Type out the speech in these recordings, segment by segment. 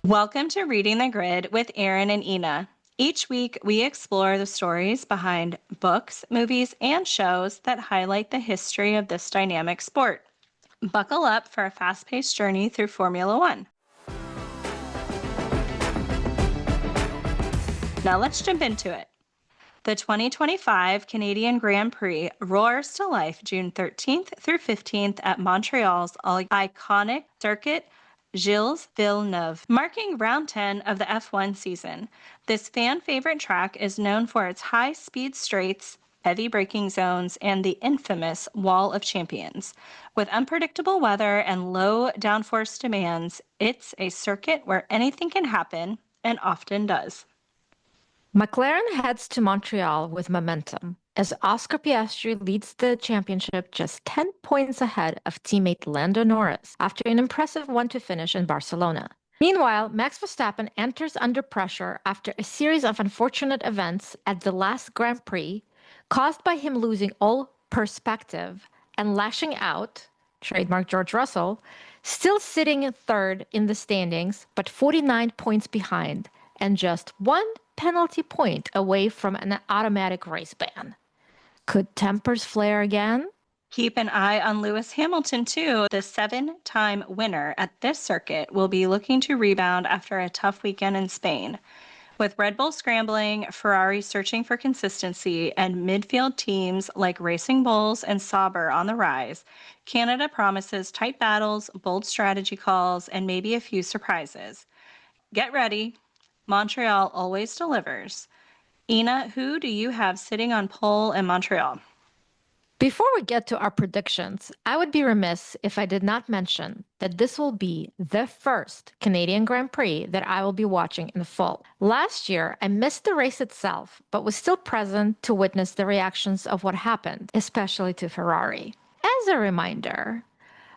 Welcome to Reading the Grid with Erin and Inna. Each week, we explore the stories behind books, movies, and shows that highlight the history of this dynamic sport. Buckle up for a fast-paced journey through Formula One. Now let's jump into it. The 2025 Canadian Grand Prix roars to life June 13th through 15th at Montreal's iconic Circuit Gilles Villeneuve, marking round 10 of the F1 season. This fan-favorite track is known for its high-speed straights, heavy braking zones, and the infamous Wall of Champions. With unpredictable weather and low downforce demands, it's a circuit where anything can happen, and often does. McLaren heads to Montreal with momentum as Oscar Piastri leads the championship just 10 points ahead of teammate Lando Norris after an impressive 1-2 finish in Barcelona. Meanwhile, Max Verstappen enters under pressure after a series of unfortunate events at the last Grand Prix, caused by him losing all perspective and lashing out, trademark George Russell, still sitting third in the standings, but 49 points behind and just one penalty point away from an automatic race ban. Could tempers flare again? Keep an eye on Lewis Hamilton, too. The 7-time winner at this circuit will be looking to rebound after a tough weekend in Spain. With Red Bull scrambling, Ferrari searching for consistency, and midfield teams like Racing Bulls and Sauber on the rise, Canada promises tight battles, bold strategy calls, and maybe a few surprises. Get ready. Montreal always delivers. Inna, who do you have sitting on pole in Montreal? Before we get to our predictions, I would be remiss if I did not mention that this will be the first Canadian Grand Prix that I will be watching in full. Last year, I missed the race itself, but was still present to witness the reactions of what happened, especially to Ferrari. As a reminder,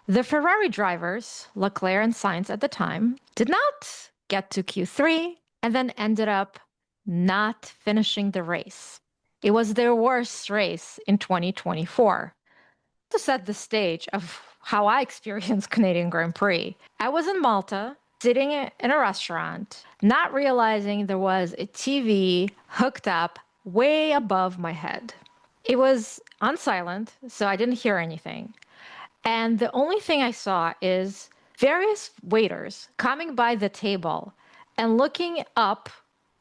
the Ferrari drivers, Leclerc and Sainz at the time, did not get to Q3 and then ended up not finishing the race. It was their worst race in 2024. To set the stage of how I experienced Canadian Grand Prix, I was in Malta, sitting in a restaurant, not realizing there was a TV hooked up way above my head. It was on silent, so I didn't hear anything. And the only thing I saw is various waiters coming by the table and looking up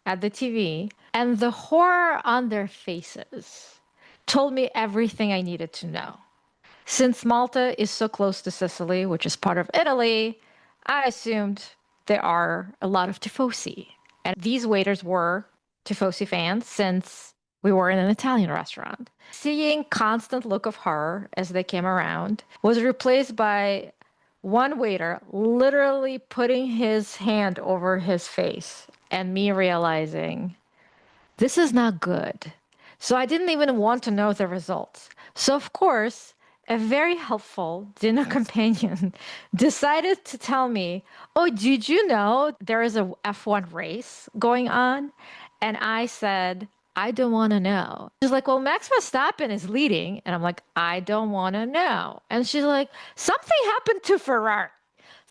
at the TV, and the horror on their faces told me everything I needed to know. Since Malta is so close to Sicily, which is part of Italy, I assumed there are a lot of tifosi. And these waiters were tifosi fans since we were in an Italian restaurant. Seeing constant look of horror as they came around was replaced by one waiter literally putting his hand over his face and me realizing this is not good. So I didn't even want to know the results. So of course, a very helpful dinner companion decided to tell me, "Oh, did you know there is a F1 race going on?" And I said, "I don't want to know." She's like, "Well, Max Verstappen is leading." And I'm like, "I don't want to know." And she's like, "Something happened to Ferrari."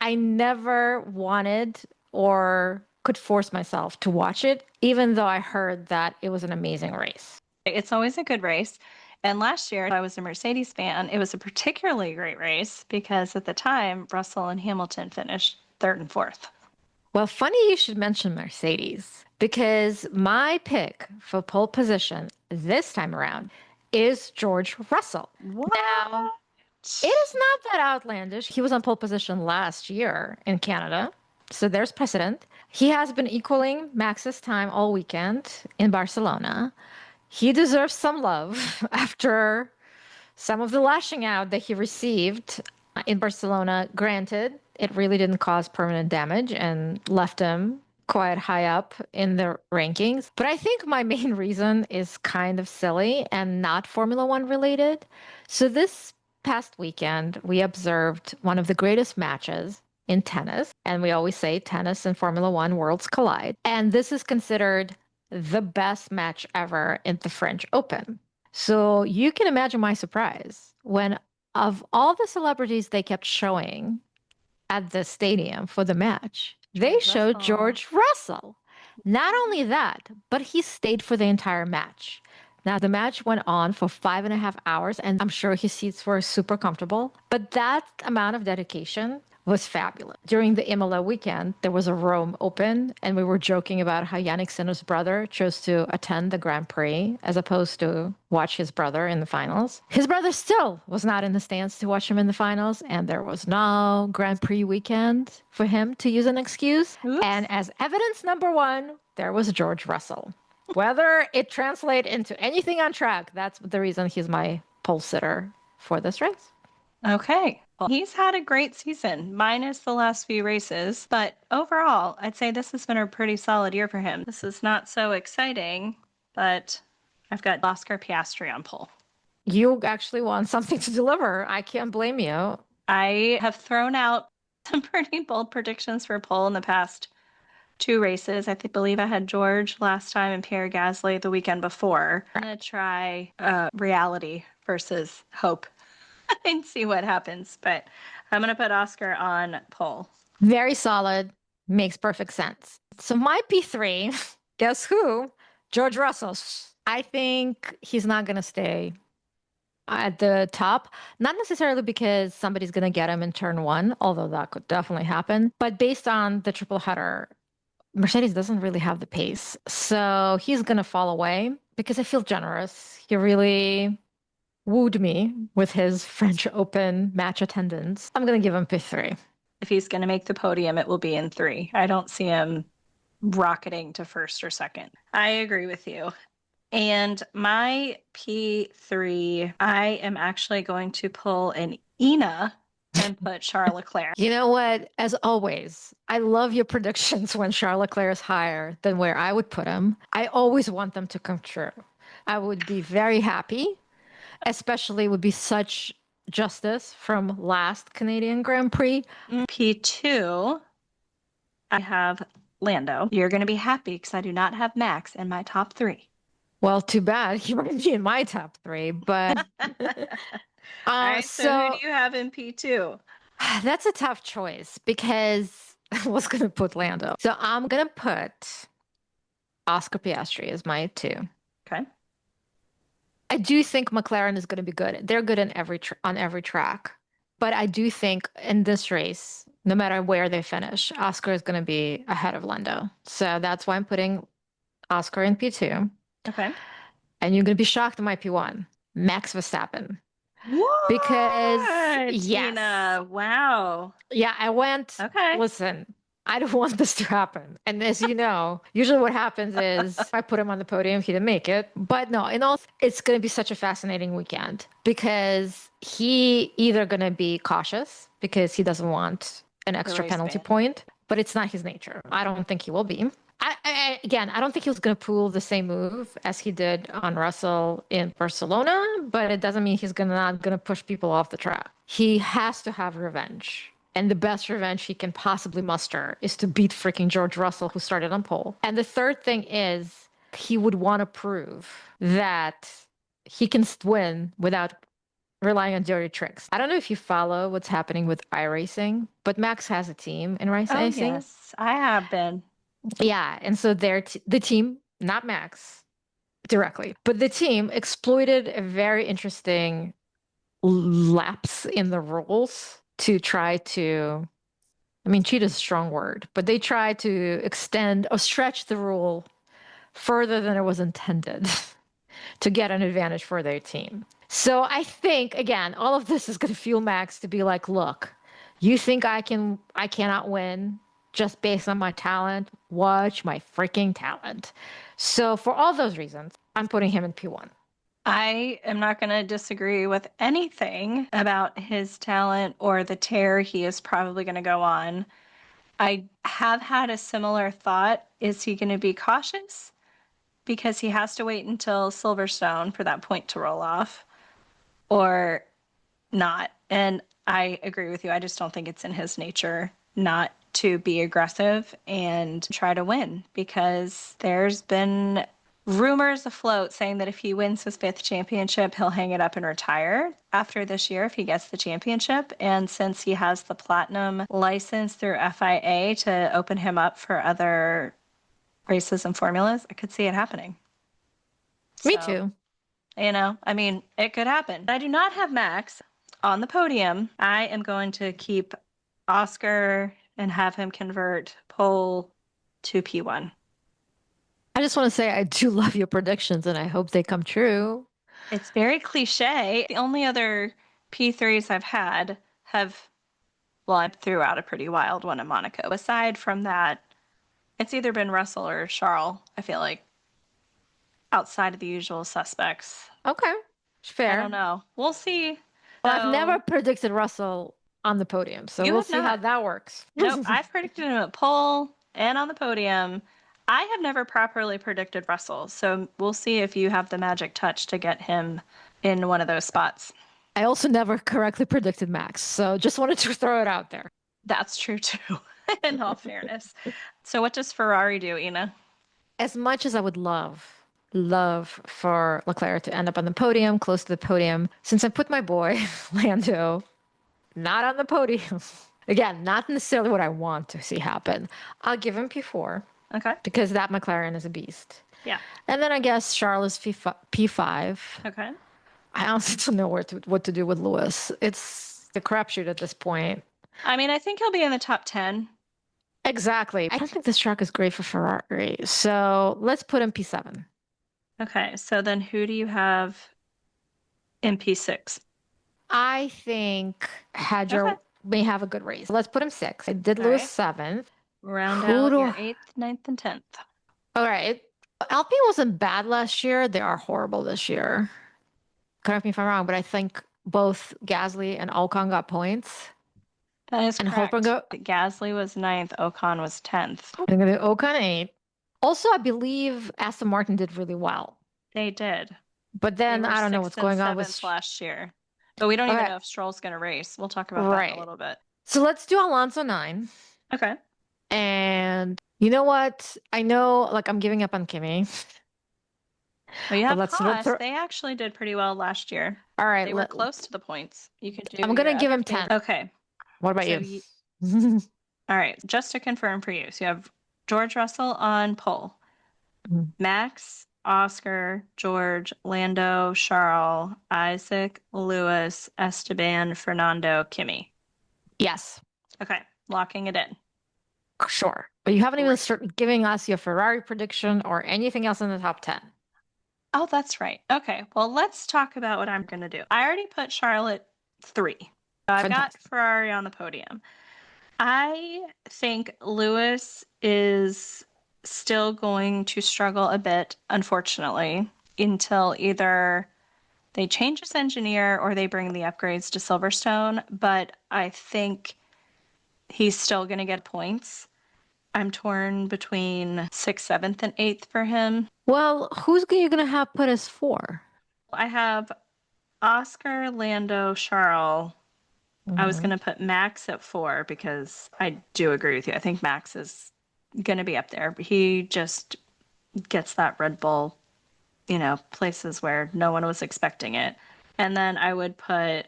I never wanted or could force myself to watch it, even though I heard that it was an amazing race. It's always a good race. And last year, I was a Mercedes fan. It was a particularly great race because at the time, Russell and Hamilton finished third and fourth. Well, funny you should mention Mercedes, because my pick for pole position this time around is George Russell. What? Now, it is not that outlandish. He was on pole position last year in Canada, so there's precedent. He has been equaling Max's time all weekend in Barcelona. He deserves some love after some of the lashing out that he received in Barcelona. Granted, it really didn't cause permanent damage and left him quite high up in the rankings. But I think my main reason is kind of silly and not Formula One related. So this past weekend, we observed one of the greatest matches in tennis. And we always say tennis and Formula One worlds collide. And this is considered the best match ever in the French Open. So you can imagine my surprise when, of all the celebrities they kept showing at the stadium for the match, They George showed Russell. George Russell. Not only that, but he stayed for the entire match. Now, the match went on for 5.5 hours, and I'm sure his seats were super comfortable. But that amount of dedication was fabulous. During the Imola weekend, there was a Rome Open, and we were joking about how Yannick Sinner's brother chose to attend the Grand Prix as opposed to watch his brother in the finals. His brother still was not in the stands to watch him in the finals, and there was no Grand Prix weekend for him to use an excuse. Oops. And as evidence number one, there was George Russell. Whether it translates into anything on track, that's the reason he's my pole sitter for this race. Okay. Well, he's had a great season, minus the last few races. But overall, I'd say this has been a pretty solid year for him. This is not so exciting, but I've got Oscar Piastri on pole. You actually want something to deliver. I can't blame you. I have thrown out some pretty bold predictions for pole in the past 2 races. I believe I had George last time and Pierre Gasly the weekend before. I'm going to try reality versus hope and see what happens. But I'm going to put Oscar on pole. Very solid. Makes perfect sense. So my P3, guess who? George Russell. I think he's not going to stay at the top, not necessarily because somebody's going to get him in turn 1, although that could definitely happen, but based on the triple header, Mercedes doesn't really have the pace. So he's going to fall away because I feel generous. He really wooed me with his French Open match attendance. I'm going to give him P3. If he's going to make the podium, it will be in 3. I don't see him rocketing to first or second. I agree with you. And my P3, I am actually going to pull an Inna and put Charles Leclerc. You know what? As always, I love your predictions when Charles Leclerc is higher than where I would put him. I always want them to come true. I would be very happy, especially would be such justice from last Canadian Grand Prix. P2, I have Lando. You're going to be happy because I do not have Max in my top 3. Well, too bad. He might be in my top 3, but All right, so who do you have in P2? That's a tough choice because I was going to put Lando. So I'm going to put Oscar Piastri as my 2. Okay. I do think McLaren is going to be good. They're good in on every track. But I do think in this race, no matter where they finish, Oscar is going to be ahead of Lando. So that's why I'm putting Oscar in P2. Okay. And you're going to be shocked in my P1, Max Verstappen. What? Because, yes. Tina, wow. Yeah, I went, okay. Listen, I don't want this to happen. And as you know, usually what happens is I put him on the podium, he didn't make it. But no, it's going to be such a fascinating weekend because he either going to be cautious because he doesn't want an extra penalty point, but it's not his nature. I don't think he will be. Again, I don't think he was going to pull the same move as he did on Russell in Barcelona, but it doesn't mean he's not going to push people off the track. He has to have revenge. And the best revenge he can possibly muster is to beat freaking George Russell, who started on pole. And the third thing is he would want to prove that he can win without relying on dirty tricks. I don't know if you follow what's happening with iRacing, but Max has a team in iRacing. Yes, I have been. Yeah, and so the team, not Max directly, but the team exploited a very interesting lapse in the rules to try to, cheat is a strong word, but they tried to extend or stretch the rule further than it was intended to get an advantage for their team. So I think, again, all of this is going to fuel Max to be like, look, you think I cannot win just based on my talent? Watch my freaking talent. So for all those reasons, I'm putting him in P1. I am not going to disagree with anything about his talent or the tear he is probably going to go on. I have had a similar thought. Is he going to be cautious? Because he has to wait until Silverstone for that point to roll off, or not. And I agree with you. I just don't think it's in his nature not to be aggressive and try to win, because there's been rumors afloat saying that if he wins his 5th championship, he'll hang it up and retire after this year if he gets the championship. And since he has the platinum license through FIA to open him up for other races and formulas, I could see it happening. Me So, too. you know, I mean, it could happen. I do not have Max on the podium. I am going to keep Oscar and have him convert pole to P1. I just want to say I do love your predictions and I hope they come true. It's very cliche. The only other P3s I've had have, well, I threw out a pretty wild one in Monaco. Aside from that, it's either been Russell or Charles, I feel like, outside of the usual suspects. Okay, fair. I don't know. We'll see. Well, I've So- never predicted Russell on the podium, so You we'll have see how not. that works. Nope, I've predicted him at pole and on the podium. I have never properly predicted Russell, so we'll see if you have the magic touch to get him in one of those spots. I also never correctly predicted Max, so just wanted to throw it out there. That's true too, in all fairness. So what does Ferrari do, Ina? As much as I would love for Leclerc to end up on the podium, close to the podium, since I put my boy, Lando, not on the podium. Again, not necessarily what I want to see happen. I'll give him P4 Okay. because that McLaren is a beast. Yeah. And then I guess Charles is P5. Okay. I honestly don't know what to do with Lewis. It's the crapshoot at this point. I mean, I think he'll be in the top 10. Exactly. I don't think this track is great for Ferrari. So let's put him P7. Okay. So then who do you have in P6? I think Hadjar Okay. may have a good race. Let's put him 6. I did All Lewis right. 7th. Round Who out do your I- 8th, 9th, and 10th. All right. Alpine wasn't bad last year. They are horrible this year. Correct me if I'm wrong, but I think both Gasly and Ocon got points. That is And correct. Hulkenberg- Gasly was 9th, Ocon was 10th. I'm going to Ocon 8. Also, I believe Aston Martin did really well. They did. But They then were I don't know 6th what's and going on 7th with. last year. But we don't even Okay. know if Stroll's going to race. We'll talk about that in Right. a little bit. So let's do Alonso 9. Okay. And you know what? I know, like, I'm giving up on Kimi. Well, you But have let's Haas. throw- They actually did pretty well last year. All right. They were close to the points. You could do. I'm gonna your give other him 10. favorite- Okay. What about So you? All right. Just to confirm for you. So you have George Russell on pole. Mhm. Max, Oscar, George, Lando, Charles, Isaac, Lewis, Esteban, Fernando, Kimi. Yes, Okay. Locking it in. sure. But you haven't even Great. started giving us your Ferrari prediction or anything else in the top 10. Oh, that's right. Okay. Well, let's talk about what I'm going to do. I already put Charlotte 3. So I've got Fantastic. Ferrari on the podium. I think Lewis is still going to struggle a bit, unfortunately, until either they change his engineer or they bring the upgrades to Silverstone. But I think he's still going to get points. I'm torn between 6th, 7th, and 8th for him. Well, who's you gonna have put as 4? I have Oscar, Lando, Charles. I was Mhm. going to put Max at 4 because I do agree with you. I think Max is going to be up there. He just gets that Red Bull, places where no one was expecting it. And then I would put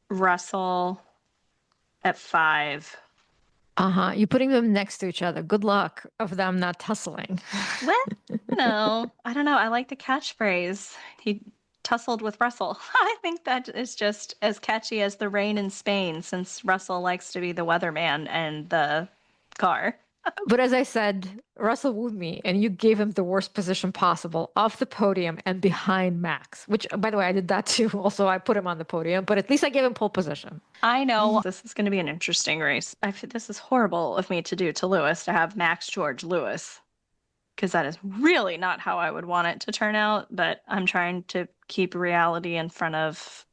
Russell at 5. You're putting them next to each other. Good luck of them not tussling. Well, I don't know. I like the catchphrase. He tussled with Russell. I think that is just as catchy as the rain in Spain, since Russell likes to be the weatherman and the car. But as I said, Russell wooed me, and you gave him the worst position possible off the podium and behind Max, which, by the way, I did that too. Also, I put him on the podium, but at least I gave him pole position. I know this is going to be an interesting race. This is horrible of me to do to Lewis, to have Max, George, Lewis, because that is really not how I would want it to turn out. But I'm trying to keep reality in front of,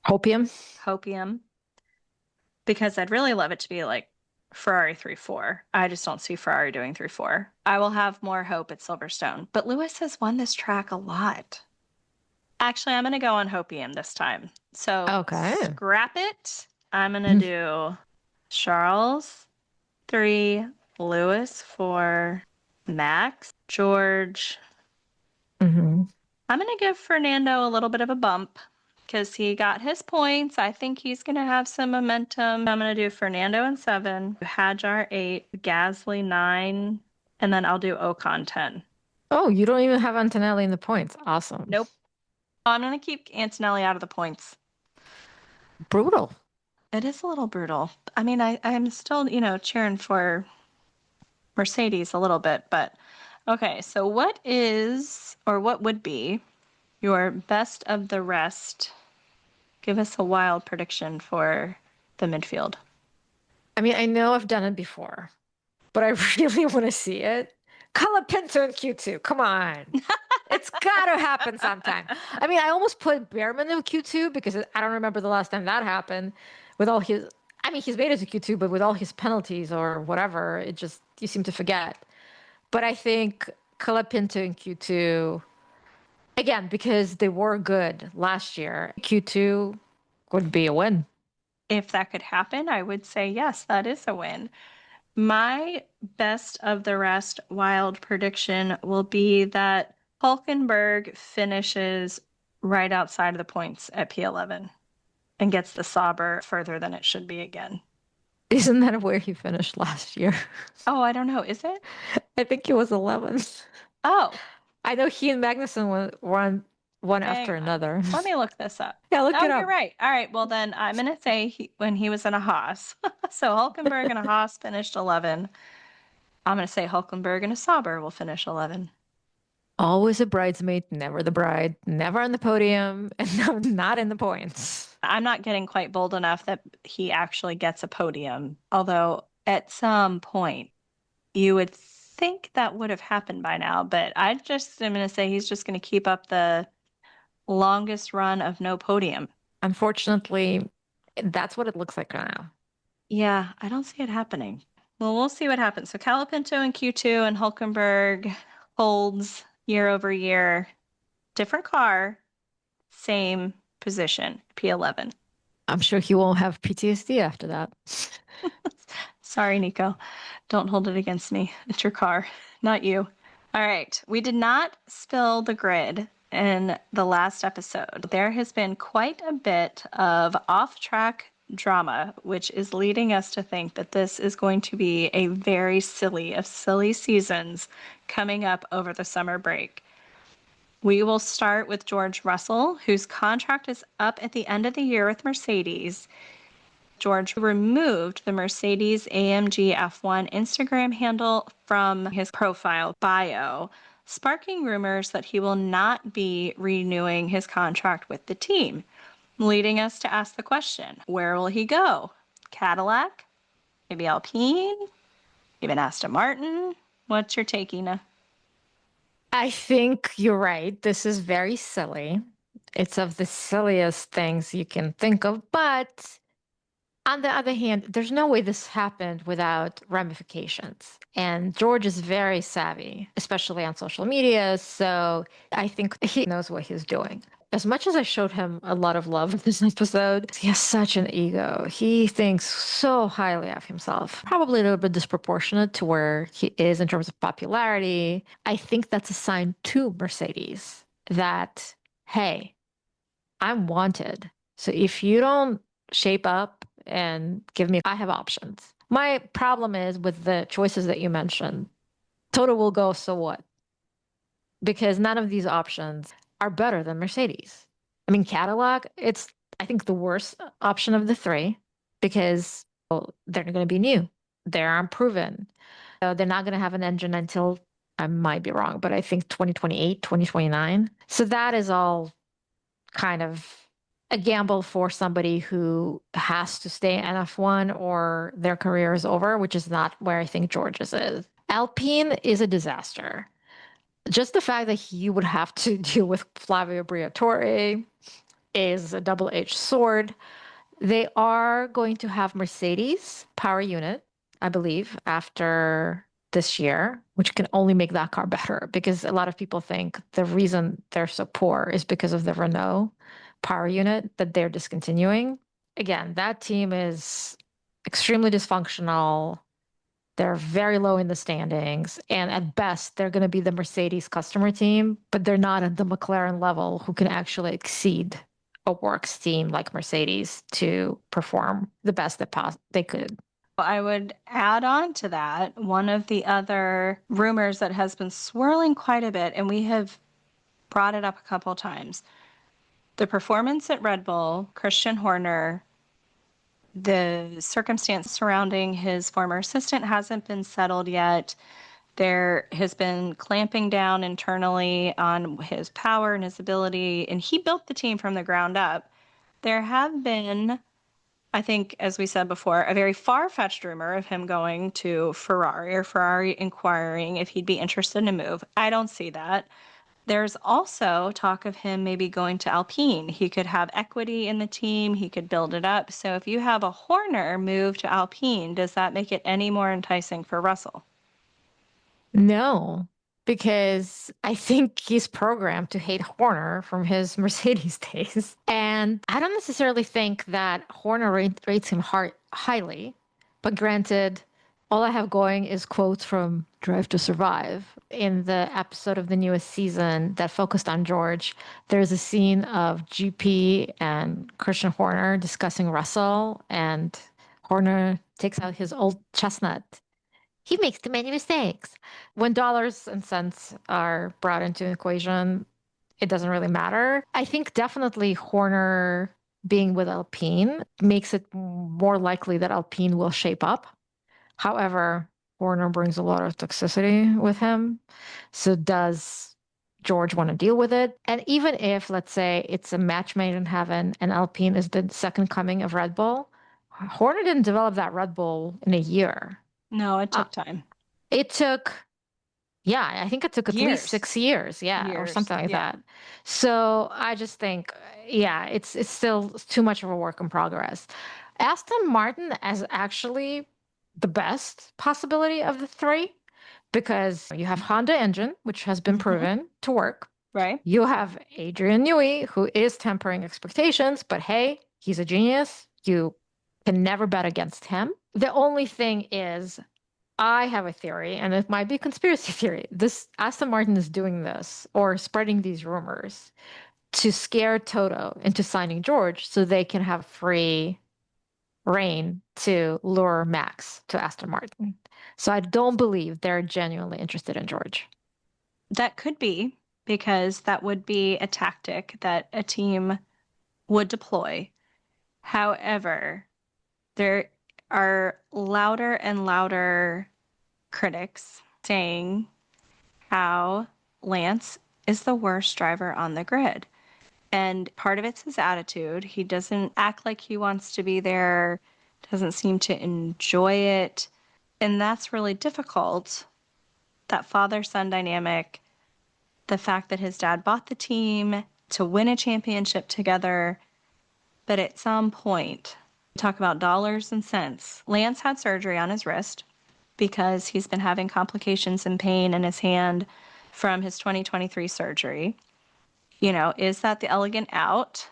Hopium. hopium, because I'd really love it to be like Ferrari 3-4. I just don't see Ferrari doing 3-4. I will have more hope at Silverstone. But Lewis has won this track a lot. Actually, I'm going to go on hopium this time. So Okay. scrap it. I'm going to do Charles 3, Lewis 4, Max George. Mm-hmm. I'm going to give Fernando a little bit of a bump because he got his points. I think he's going to have some momentum. I'm going to do Fernando in 7, Hadjar 8, Gasly 9, and then I'll do Ocon 10. Oh, you don't even have Antonelli in the points. Awesome. Nope. I'm going to keep Antonelli out of the points. Brutal. It is a little brutal. I mean, I'm still, cheering for Mercedes a little bit, but okay. So what would be your best of the rest? Give us a wild prediction for the midfield. I mean, I know I've done it before, but I really want to see it. Colapinto in Q2. Come on. It's got to happen sometime. I mean, I almost put Behrman in Q2 because I don't remember the last time that happened with all his. I mean, he's made it to Q2, but with all his penalties or whatever, you seem to forget. But I think Colapinto in Q2, again, because they were good last year, Q2 would be a win. If that could happen, I would say yes, that is a win. My best of the rest wild prediction will be that Hulkenberg finishes right outside of the points at P11 and gets the Sauber further than it should be again. Isn't that where he finished last year? Oh, I don't know. Is it? I think he was 11th. Oh, I know he and Magnussen were on one hang after on. another. Let me look this up. Yeah, look Oh, it up. you're right. All right. Well, then I'm going to say when he was in a Haas. So Hulkenberg and a Haas finished 11. I'm going to say Hulkenberg and a Sauber will finish 11. Always a bridesmaid, never the bride, never on the podium, and not in the points. I'm not getting quite bold enough that he actually gets a podium, although at some point you would think that would have happened by now. But I just am going to say he's just going to keep up the longest run of no podium. Unfortunately, that's what it looks like now. Yeah, I don't see it happening. Well, we'll see what happens. So Calapinto in Q2 and Hulkenberg holds year over year. Different car, same position, P11. I'm sure he won't have PTSD after that. Sorry, Nico. Don't hold it against me. It's your car, not you. All right. We did not spill the grid in the last episode. There has been quite a bit of off-track drama, which is leading us to think that this is going to be a very silly of silly seasons coming up over the summer break. We will start with George Russell, whose contract is up at the end of the year with Mercedes. George removed the Mercedes AMG F1 Instagram handle from his profile bio, sparking rumors that he will not be renewing his contract with the team, leading us to ask the question, where will he go? Cadillac? Maybe Alpine? Even Aston Martin? What's your take, Ina? I think you're right. This is very silly. It's of the silliest things you can think of, but on the other hand, there's no way this happened without ramifications. And George is very savvy, especially on social media. So I think he knows what he's doing. As much as I showed him a lot of love in this episode, he has such an ego. He thinks so highly of himself, probably a little bit disproportionate to where he is in terms of popularity. I think that's a sign to Mercedes that, hey, I'm wanted. So if you don't shape up and give me, I have options. My problem is with the choices that you mentioned. Toto will go, so what? Because none of these options are better than Mercedes. I mean, Cadillac, it's, I think, the worst option of the three because they're going to be new. They're unproven. So they're not going to have an engine until, I might be wrong, but I think 2028, 2029. So that is all kind of a gamble for somebody who has to stay in F1 or their career is over, which is not where I think George's is. Alpine is a disaster. Just the fact that he would have to deal with Flavio Briatore is a double-edged sword. They are going to have Mercedes power unit, I believe, after this year, which can only make that car better because a lot of people think the reason they're so poor is because of the Renault power unit that they're discontinuing. Again, that team is extremely dysfunctional. They're very low in the standings. And at best, they're going to be the Mercedes customer team, but they're not at the McLaren level who can actually exceed a works team like Mercedes to perform the best that they could. I would add on to that one of the other rumors that has been swirling quite a bit, and we have brought it up a couple times. The performance at Red Bull, Christian Horner, the circumstance surrounding his former assistant hasn't been settled yet. There has been clamping down internally on his power and his ability, and he built the team from the ground up. There have been, I think, as we said before, a very far-fetched rumor of him going to Ferrari or Ferrari inquiring if he'd be interested in a move. I don't see that. There's also talk of him maybe going to Alpine. He could have equity in the team. He could build it up. So if you have a Horner move to Alpine, does that make it any more enticing for Russell? No, because I think he's programmed to hate Horner from his Mercedes days. And I don't necessarily think that Horner rates him highly. But granted, all I have going is quotes from Drive to Survive. In the episode of the newest season that focused on George, there's a scene of GP and Christian Horner discussing Russell, and Horner takes out his old chestnut. He makes too many mistakes. When dollars and cents are brought into an equation, it doesn't really matter. I think definitely Horner being with Alpine makes it more likely that Alpine will shape up. However, Horner brings a lot of toxicity with him. So does George want to deal with it? And even if, let's say, it's a match made in heaven and Alpine is the second coming of Red Bull, Horner didn't develop that Red Bull in a year. No, it took time. It took, yeah, I think it took at least 6 years, or something like that. So I just think, it's still too much of a work in progress. Aston Martin is actually the best possibility of the three because you have Honda engine, which has been proven to work. Right. You have Adrian Newey, who is tempering expectations, but hey, he's a genius. You can never bet against him. The only thing is, I have a theory, and it might be a conspiracy theory. This Aston Martin is doing this or spreading these rumors to scare Toto into signing George so they can have free reign to lure Max to Aston Martin. So I don't believe they're genuinely interested in George. That could be, because that would be a tactic that a team would deploy. However, there are louder and louder critics saying how Lance is the worst driver on the grid. And part of it's his attitude. He doesn't act like he wants to be there, doesn't seem to enjoy it. And that's really difficult. That father-son dynamic, the fact that his dad bought the team to win a championship together. But at some point, talk about dollars and cents. Lance had surgery on his wrist because he's been having complications and pain in his hand from his 2023 surgery. Is that the elegant out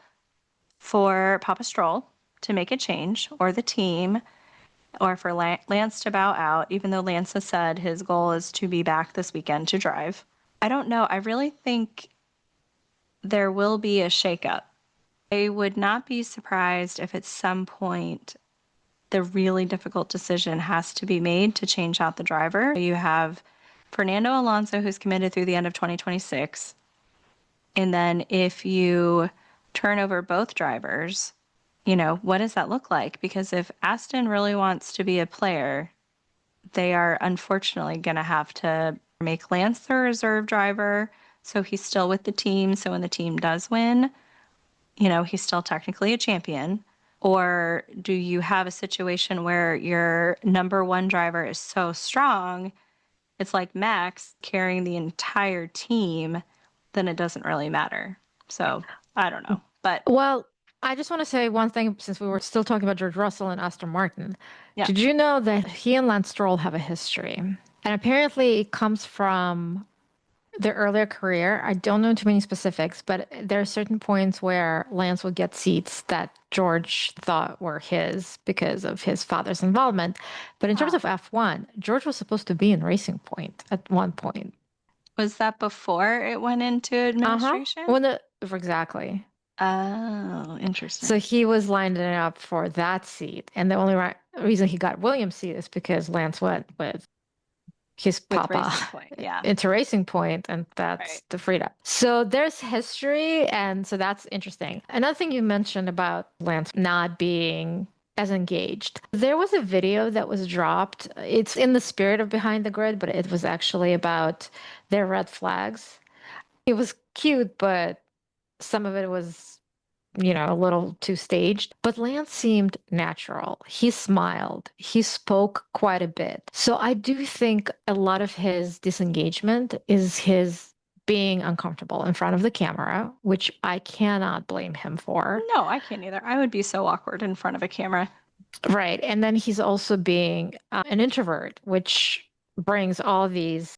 for Papa Stroll to make a change, or the team, or for Lance to bow out, even though Lance has said his goal is to be back this weekend to drive? I don't know. I really think there will be a shakeup. I would not be surprised if at some point the really difficult decision has to be made to change out the driver. You have Fernando Alonso, who's committed through the end of 2026. And then if you turn over both drivers, what does that look like? Because if Aston really wants to be a player, they are unfortunately going to have to make Lance the reserve driver, so he's still with the team. So when the team does win, he's still technically a champion. Or do you have a situation where your number one driver is so strong, it's like Max carrying the entire team, then it doesn't really matter. So I don't know. But well, I just want to say one thing, since we were still talking about George Russell and Aston Martin. Yeah. Did you know that he and Lance Stroll have a history? And apparently it comes from the earlier career, I don't know too many specifics, but there are certain points where Lance would get seats that George thought were his because of his father's involvement. But in terms Wow. of F1, George was supposed to be in Racing Point at one point. Was that before it went into Uh-huh. administration? When the exactly. Oh, interesting. So he was lining up for that seat, and the only reason he got Williams' seat is because Lance went with his With papa Racing Point, yeah. into Racing Point, and that's Right. the freedom. So there's history, and so that's interesting. Another thing you mentioned about Lance not being as engaged. There was a video that was dropped. It's in the spirit of Behind the Grid, but it was actually about their red flags. It was cute, but some of it was, a little too staged. But Lance seemed natural. He smiled. He spoke quite a bit. So I do think a lot of his disengagement is his being uncomfortable in front of the camera, which I cannot blame him for. No, I can't either. I would be so awkward in front of a camera. Right. And then he's also being an introvert, which brings all these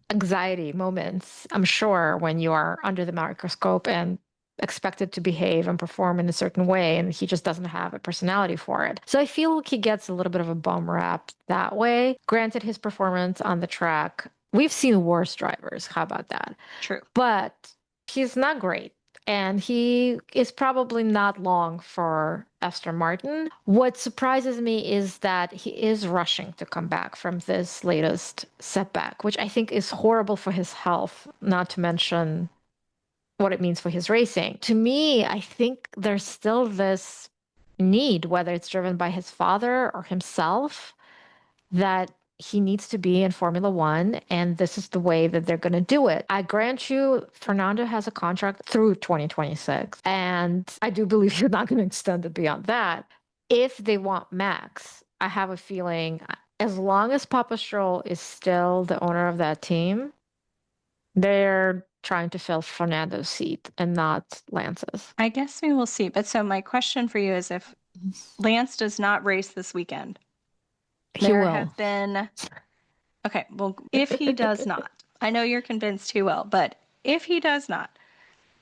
anxiety moments, I'm sure, when you are under the microscope and expected to behave and perform in a certain way, and he just doesn't have a personality for it. So I feel like he gets a little bit of a bum rap that way. Granted, his performance on the track, we've seen worse drivers. How about that? True. But he's not great. And he is probably not long for Aston Martin. What surprises me is that he is rushing to come back from this latest setback, which I think is horrible for his health, not to mention what it means for his racing. To me, I think there's still this need, whether it's driven by his father or himself, that he needs to be in Formula One, and this is the way that they're going to do it. I grant you, Fernando has a contract through 2026, and I do believe he's not going to extend it beyond that. If they want Max, I have a feeling as long as Papa Stroll is still the owner of that team, they're trying to fill Fernando's seat and not Lance's. I guess we will see. But so my question for you is if Lance does not race this weekend, He there will. have been, okay, well, if he does not, I know you're convinced he will, but if he does not,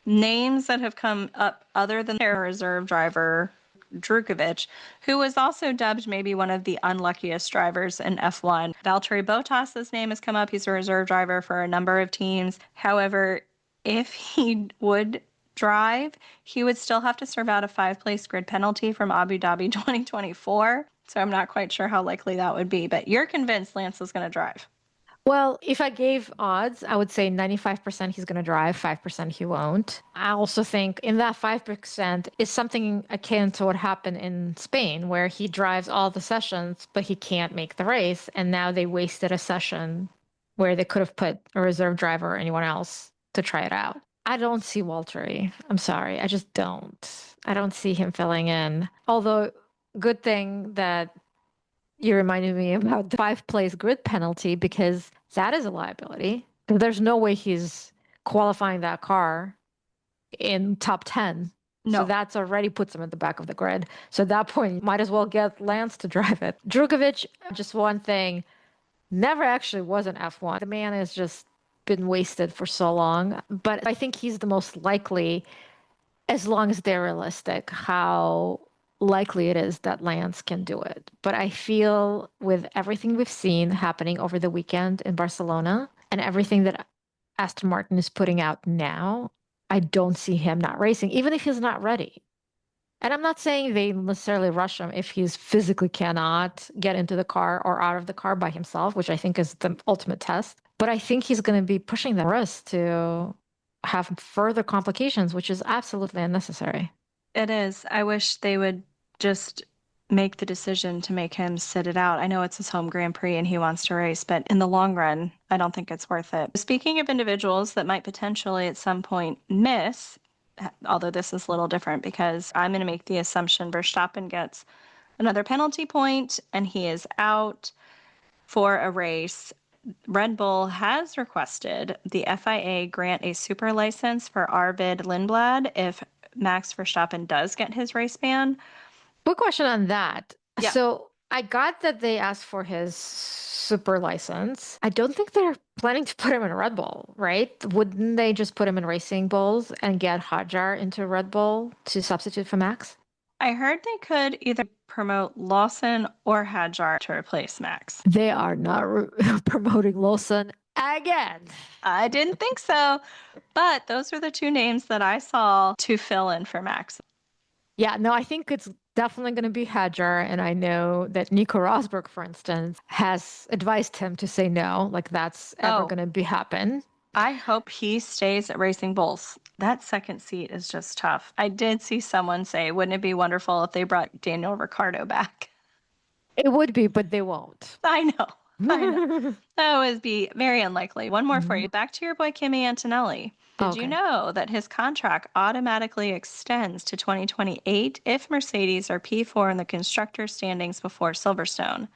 names that have come up other than their reserve driver, Drukovic, who was also dubbed maybe one of the unluckiest drivers in F1. Valtteri Bottas's name has come up. He's a reserve driver for a number of teams. However, if he would drive, he would still have to serve out a 5-place grid penalty from Abu Dhabi 2024. So I'm not quite sure how likely that would be, but you're convinced Lance is going to drive. Well, if I gave odds, I would say 95% he's going to drive, 5% he won't. I also think in that 5% is something akin to what happened in Spain, where he drives all the sessions, but he can't make the race. And now they wasted a session where they could have put a reserve driver or anyone else to try it out. I don't see Walteri. I'm sorry. I just don't. I don't see him filling in. Although, good thing that you reminded me about the 5-place grid penalty because that is a liability. There's no way he's qualifying that car in top 10. So No. that's already puts him at the back of the grid. So at that point, you might as well get Lance to drive it. Drukovic, just one thing, never actually was an F1. The man has just been wasted for so long. But I think he's the most likely, as long as they're realistic, how likely it is that Lance can do it. But I feel with everything we've seen happening over the weekend in Barcelona and everything that Aston Martin is putting out now, I don't see him not racing, even if he's not ready. And I'm not saying they necessarily rush him if he's physically cannot get into the car or out of the car by himself, which I think is the ultimate test. But I think he's going to be pushing the risk to have further complications, which is absolutely unnecessary. It is. I wish they would just make the decision to make him sit it out. I know it's his home Grand Prix and he wants to race, but in the long run, I don't think it's worth it. Speaking of individuals that might potentially at some point miss, although this is a little different because I'm going to make the assumption Verstappen gets another penalty point and he is out for a race. Red Bull has requested the FIA grant a super license for Arvid Lindblad if Max Verstappen does get his race ban. Quick question on that. Yeah. So I got that they asked for his super license. I don't think they're planning to put him in Red Bull, right? Wouldn't they just put him in Racing Bulls and get Hadjar into Red Bull to substitute for Max? I heard they could either promote Lawson or Hadjar to replace Max. They are not promoting Lawson again. I didn't think so, but those were the two names that I saw to fill in for Max. Yeah, no, I think it's definitely going to be Hadjar. And I know that Nico Rosberg, for instance, has advised him to say no, like that's ever going to be happen. I hope he stays at Racing Bulls. That second seat is just tough. I did see someone say, wouldn't it be wonderful if they brought Daniel Ricciardo back? It would be, but they won't. I know. That would be very unlikely. One more for you. Back to your boy Kimi Antonelli. Did you know that his contract automatically extends to 2028 if Mercedes are P4 in the constructor standings before Silverstone?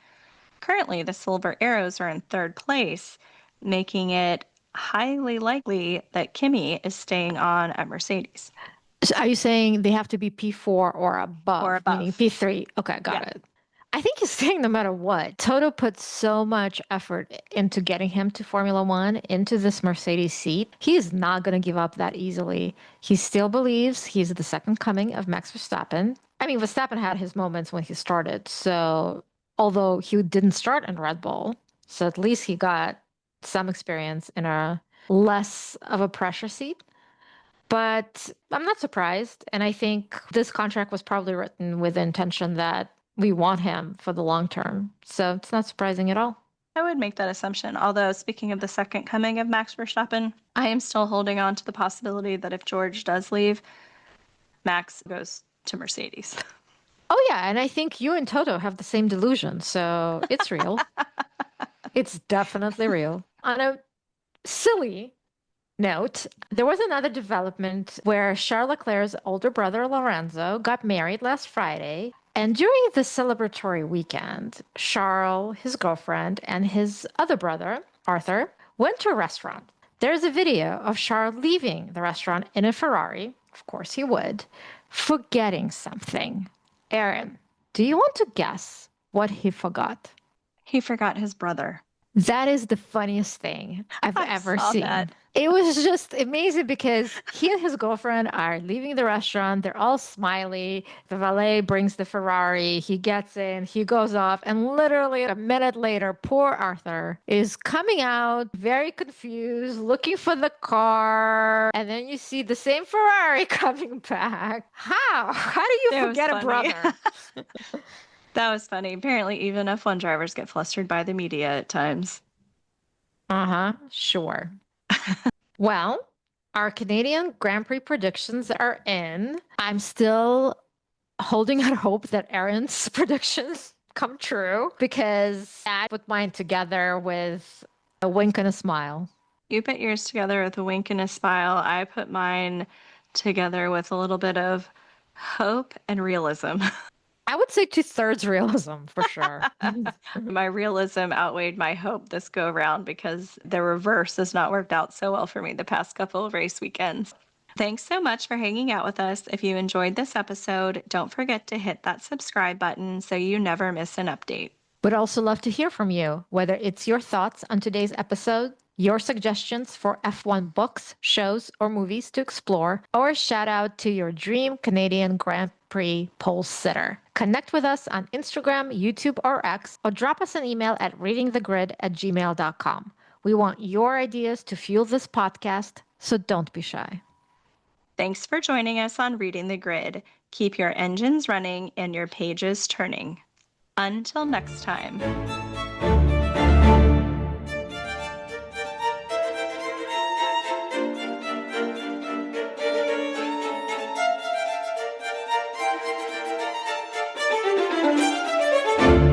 Currently, the Silver Arrows are in third place, making it highly likely that Kimi is staying on at Mercedes. So are you saying they have to be P4 or above? Meaning P3. Okay, got it. I think he's staying no matter what. Toto put so much effort into getting him to Formula One, into this Mercedes seat. He is not going to give up that easily. He still believes he's the second coming of Max Verstappen. I mean, Verstappen had his moments when he started. So although he didn't start in Red Bull, so at least he got some experience in a less of a pressure seat. But I'm not surprised. And I think this contract was probably written with the intention that we want him for the long term. So it's not surprising at all. I would make that assumption. Although, speaking of the second coming of Max Verstappen, I am still holding on to the possibility that if George does leave, Max goes to Mercedes. Oh, yeah. And I think you and Toto have the same delusion. So it's real. It's definitely real. On a silly note, there was another development where Charles Leclerc's older brother, Lorenzo, got married last Friday. And during the celebratory weekend, Charles, his girlfriend, and his other brother, Arthur, went to a restaurant. There's a video of Charles leaving the restaurant in a Ferrari, of course he would, forgetting something. Erin, do you want to guess what he forgot? He forgot his brother. That is the funniest thing I've ever seen. That. It was just amazing because he and his girlfriend are leaving the restaurant. They're all smiley. The valet brings the Ferrari. He gets in. He goes off. And literally a minute later, poor Arthur is coming out very confused, looking for the car. And then you see the same Ferrari coming back. How? How do you forget a brother? That was funny. Apparently, even F1 drivers get flustered by the media at times. Sure. Well, our Canadian Grand Prix predictions are in. I'm still holding out hope that Erin's predictions come true because I put mine together with a wink and a smile. You put yours together with a wink and a smile. I put mine together with a little bit of hope and realism. I would say 2/3 realism for sure. My realism outweighed my hope this go around because the reverse has not worked out so well for me the past couple of race weekends. Thanks so much for hanging out with us. If you enjoyed this episode, don't forget to hit that subscribe button so you never miss an update. Would also love to hear from you, whether it's your thoughts on today's episode, your suggestions for F1 books, shows, or movies to explore, or a shout out to your dream Canadian Grand Prix pole sitter. Connect with us on Instagram, YouTube, or X, or drop us an email at readingthegrid@gmail.com. We want your ideas to fuel this podcast, so don't be shy. Thanks for joining us on Reading the Grid. Keep your engines running and your pages turning. Until next time.